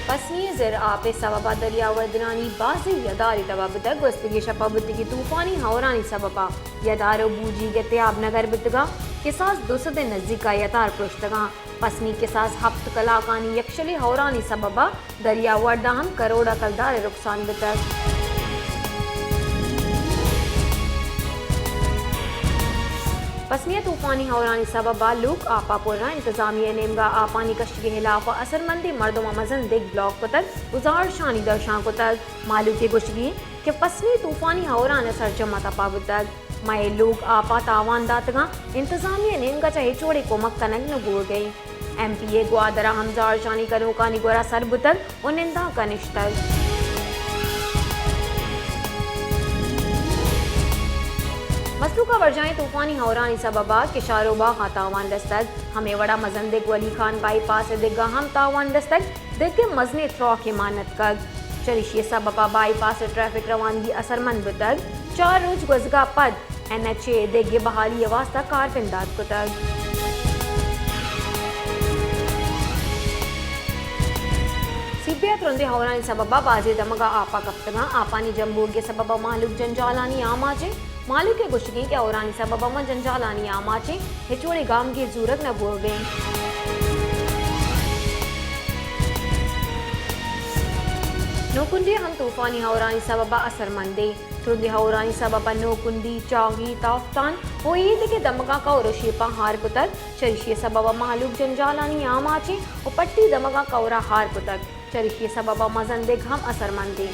पसनी ज़र आपे सबबा दरिया वर्दनानी बाजी यदारी तबाबता गोस्तगी शपाबती तूफानी हवरानी सबबा यदारो बूजी के त्याब नगर बितगा किसास दोसद नज़दीका यतार पुरुषतगा पसनी किसास हफ्त कलाकानी यक्षली हवरानी सबबा दरिया वर्दा हम करोड़ा कलदार रुखसान बितग पसनिया तूफानी हवरानी सबबा लूक आपा पुरा इंतजामिया नेमगा आपानी कश्त के खिलाफ असरमंदी मर्दों मजन दिग ब्लॉक को तक गुजार शानी दर्शां को तक मालू के गुशगी के पसनी तूफानी हवरान सरजमा तपाब तक माए लोग आपा तावान दातगा इंतजामिया नेमगा चाहे चोड़े को मक्कनग न गुड़ गई MPA ग्वादरा हमजार शानी करो का निगोरा सरबुतल और निंदा का निश्तल मसलू का वर्जाएं तूफानी हवरानी सबबा किशारोबा तावान दस्तक हमें वड़ा मजंदिक वली खान बाईपास दिग्गा हम तावान दस्तक दिग्गे मजने थ्रो की मानत कग चरिशे सबबा बाईपास ट्रैफिक रवानगी असरमंद बुतग 4 रोज गुजगा पद NHA दिग्गे बहाली वास्ता कारपिंदात को तग सीपीआ तुरंदे हवरानी सबबा बाजी दमगा आपा कफ्तगा आपानी जम्बूर के सबबा मालूक जंजालानी आमाचे मालूक के गुशगी के औरानी सबबा में जंजालानी आमाचे हिचोड़े गाम की जूरत न बोल गए नोकुंडी हम तूफानी हवरानी सबबा असरमंदे तुरंदे हवरानी सबबा नोकुंडी चागी ताफ्तान वो ईद के दमगा का और शेपा हार कुतक चरिशे सबबा मालूक जंजालानी आमाचे और पट्टी दमगा कौरा हार कुतक चरिशे सबबा मजंदे हम असरमंदे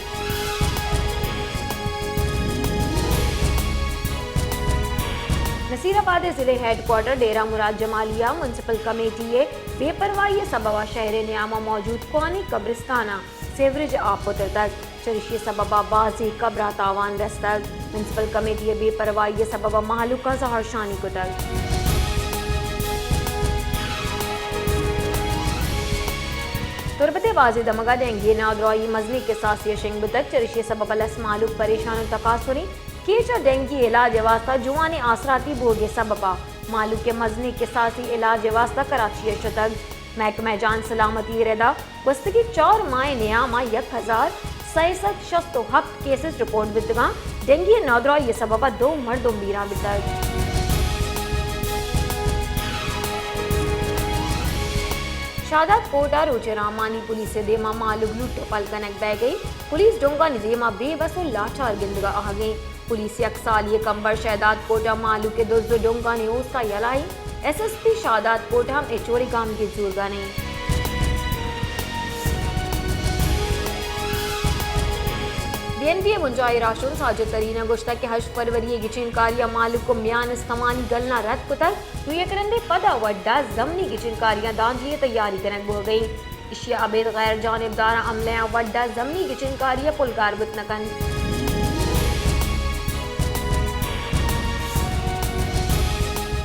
नसीराबाद जिले हेडक्वार्टर डेरा मुराद जमालिया म्यूनसिपल कमेटी बेपरवाही सबबा शहर न्यामा मौजूद कौनी कब्रिस्ताना सेवरेज आपोतर तक चरिशे सबबा बाजी कब्रा तावान रस्तक म्यूनसिपल कमेटी बेपरवाही सबबा महलूका जहर शानी को तक तुरबते बाजी दमगा देंगे नादरॉई मजनी के सासिया शिंग बुतक चरिशे सबबा लस मालूक परेशान तकासुरी केचा डेंगी इलाज वास्ता जुआनी आसराती भोगे सबबा मालू के मजनी के सासी इलाज वास्ता कराची शतक महकमा जान सलामती रेदा वस्तगी 4 माह नियामा 1067 शस्त हफ्त केसेस रिपोर्ट बितगा डेंगी नादरा ये सबबा 2 मर्द बीरा बितग शादात कोटा रोचरामानी पुलिस से देमा मालूक लूट पल कनक बह गई पुलिस डोंगा निदेमा बेबस और लाचार गिंदगा आ गई पुलिस यकसाल ये कंबर शादात कोटा मालू के दोस्तों डोंगा ने ओस्ता यलाई SSP शादात कोटा में चोरी काम के जुर्गा ने BNP मुंजाई राशुन साजिद तरीना गुश्ता के 8 फरवरी की चिनकारिया मालूक को म्यान इस्तमानी गलना रद कुतर ये करंदे पदा वड्डा जमनी की चिनकारियां दांजी तैयारी करन हो गई इशिया अबेद गैर जानिबदार अमले वड्डा जमनी की चिनकारिया पुलकार बुतनकन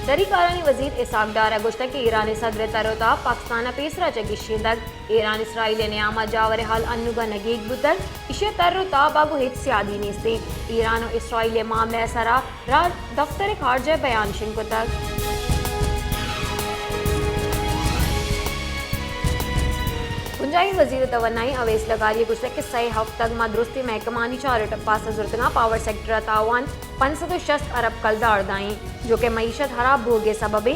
दरी कारणी वजीर इसाक डारा गुश्ता के ईरानी सदर तरोता पाकिस्तान पेसरा चगी शिंदग ईरान इसराइल ने आमा जावर हाल अन्नुगा नगीग बुतर इशे तरोता बागु हित सियादी नेस्ते ईरान और इसराइल मामले सरा राज दफ्तर खारजा बयान शिंग बुतर गुंजाई वजीर तवन्नाई अवैस लगारी गुश्ता के 6 हफ्ते तक मदरुस्ती महकमानी 4 टप्पा सजुरतना पावर सेक्टर तावान 560 अरब कलदार दाएं जो कि मईशत खराब भोगे सबबे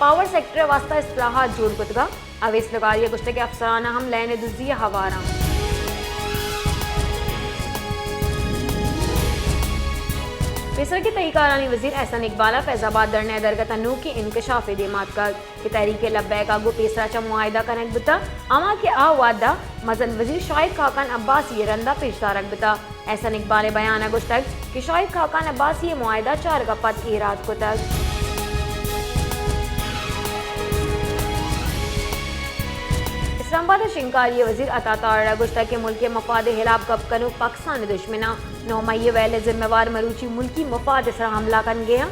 पावर सेक्टर वास्ता इस्लाहात जोड़ गुतगा अवैस लगारी गुश्ता के अफसराना हम लेने दुजिया हवारा पेसर के तहरीकारानी वजीर एहसन इकबाला फैजाबाद दरने दरगतनू की इंकशाफ देमात कर तहरीक लब्बैक आगो पेसरा चा मुआहिदा कनक बिता अमा के आ वादा मजन वजीर शाहिद खाकान अब्बास ये रंदा पेशदारक बिता एहसन इकबाल बयान गुश्तक कि शाहिद खाकान अब्बास ये मुआहिदा 4 का पद इराद को तक इस्लामाबाद शिंकारी वजीर अता गुश्ता के मुल्क मफाद हिलाब कब कनो पाकिस्तान दुश्मना 9 मई वेले जिम्मेवार मरूची मुल्की मफाद सर हमला कन गया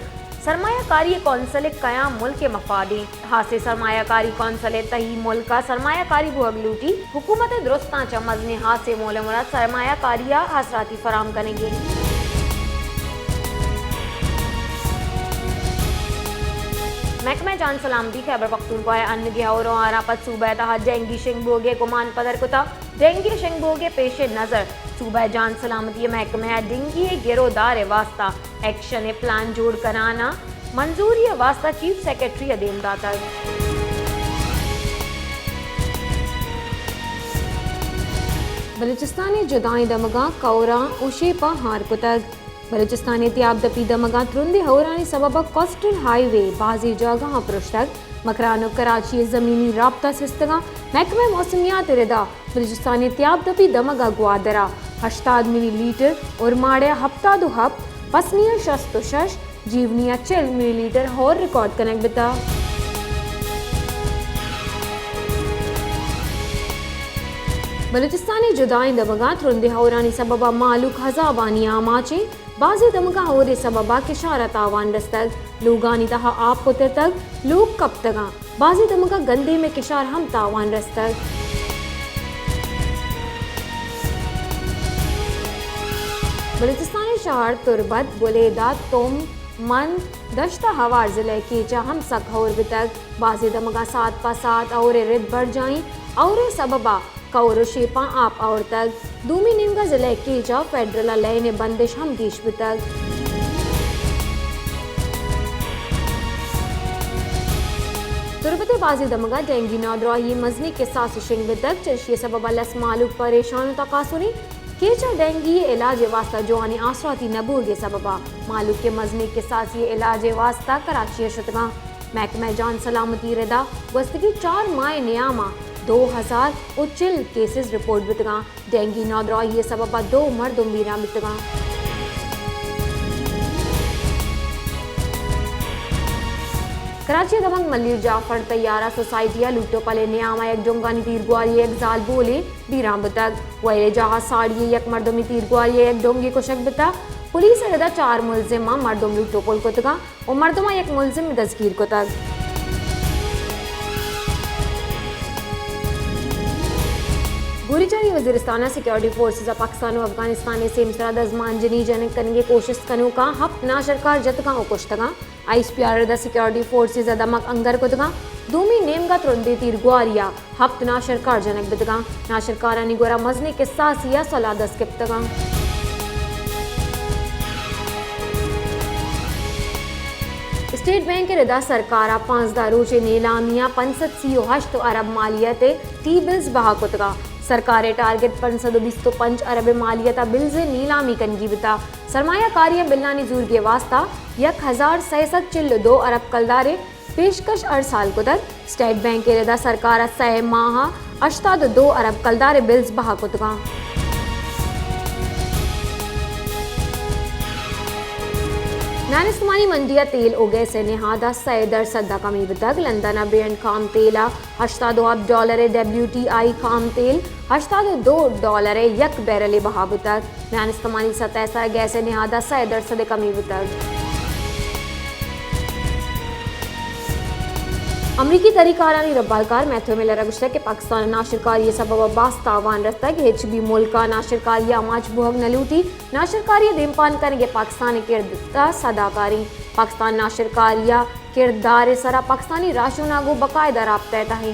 सरमायाकारी कौंसल कयाम मुल्क के मफादी हासे सरमायाकारी कौंसल तही मुल्क का सरमायाकारी भुग लूटी हुकूमत दुरुस्ता चमज ने हासे मोल मुराद सरमायाकारिया हसराती फराम करेंगे महकमा जान सलामती खैबर पख्तूनख्वा अन्न गहौरों आरापत सूबह तहा डेंगी शिंगबोगे कुमान पदर कुता डेंगी शिंगबोगे पेश नज़र सूबह जान सलामती महकमा डेंगी गिरोदार वास्ता एक्शन प्लान जोड़ कराना मंजूरी वास्ता चीफ सेक्रेटरी अदेमदा तक बलूचिस्तान जुदाई दमगा कौरा उशेपा हार कुतग बलूचिस्तान त्याब दपी दमगा त्रुंदे हौरानी सबब कोस्टल हाईवे बाजी जगह पुरुषतक मकरानो कराची ज़मीनी राब्ता सिस्तगा महकमा मौसमियात रिदा बलूचिस्तान त्याब दपी दमगा ग्वादरा 80 मिलीलीटर और माड़िया हफ्ता दो हप पसनिया 66 जीवनिया 40 मिलीलीटर और रिकॉर्ड कनेक्ट बिता बलूचिस्तानी जुदाई दमगा त्रुंदे हौरानी सबबा मालूक हजाबानी आमाचे बाजी दमगा और सबबा किशारत आवान रस्तक लोगानी तहा आप पुतर तक लोग कब तगा बाजी दमगा गंदे में किशार हम तावान रस्तक बलूचिस्तानी शहर तुरबत बुलेदा तुम मन दश्ता हवार जिले की हम सक और बितक बाजी दमगा 7 पा 7 और रिद बढ़ जाई और सबबा कौर शेपा आप और तक दूमी निमगा जिले की फेडरल लय ने बंदिश हम गीश तक तुरबते बाजी दमगा डेंगी नौद्राही मजनी के साथ शिंग तक चर्शी सबब लस मालूक परेशान तकासुनी केचा डेंगी इलाज वास्ता जोआनी आसराती नबूगे सबबा मालूक के मजनी के साथ ये इलाज वास्ता कराची शतगा महकमा जान सलामती रिदा वस्तगी 4 माह नियामा 2000 उच्चिल केसेस रिपोर्ट बितगा डेंगी नौद्राही सबबा 2 मर्द उम्मीरा बितगा कराची दमंग मल्लीर जाफर तैयारा सोसाइटिया लुटो पले नियामा एक जोंगानी तीर ग्वारी एक जाल बोले बीराम तक वैले जहा साड़ी एक मर्दमी तीर ग्वारी एक डोंगी को शक बिता पुलिस रदा 4 मुलजिमा मर्दम लुटो पोल को तगा और मर्दमा एक मुलजिम दस्तगीर को तक गुरीचारी वज़ीरिस्तान सिक्योरिटी फोर्सेस पाकिस्तान और अफगानिस्तान से इमसराद अजमान जनी जनक करने की कोशिश कनु का हप ना सरकार जतगा उकुश्तगा ISPR द सिक्योरिटी फोर्सेस दमक अंगर कुतगा दूमी नेमगा त्रुंदे तीर ग्वारिया हप ना सरकार जनक बितगा ना सरकारानी गोरा मजने के सासिया सलादस किप्तगा स्टेट बैंक के रिदा सरकारा 5 दारूचे नीलामिया 508 अरब मालियत टी बिल्स बहा कुतगा सरकारे टारगेट 525 अरब मालियत बिल्स नीलामी कनगी बिता सरमायाकारी बिल्लानी जूर के वास्ता 1062 अरब कलदारे पेशकश 8 साल को तक स्टेट बैंक के रिदा सरकार 6 माह 82 अरब कलदारे बिल्स बहा कुतगा नानिस्मानी मंडिया तेल उगे से निहादा 100% कमी तक लंदन ब्रेंड खाम तेला $82 WTI खाम तेल $82 यक बैरल बहाब तक नानिस्मानी सतह गैस निहादा 100% कमी तक अमरीकी तरीकारानी रब्बालकार मैथ्यू मिलर गुश्ता के पाकिस्तान नाशिरकारी सबब बास्तावान रस्ता के HB मुल्का नाशिरकारी आमाज बुहग नलूटी नाशिरकारी दिमपान करेंगे पाकिस्तानी किरदार सदाकारी पाकिस्तान नाशिरकारिया किरदार सरा पाकिस्तानी राशुनागो बकायदा राब्ता है।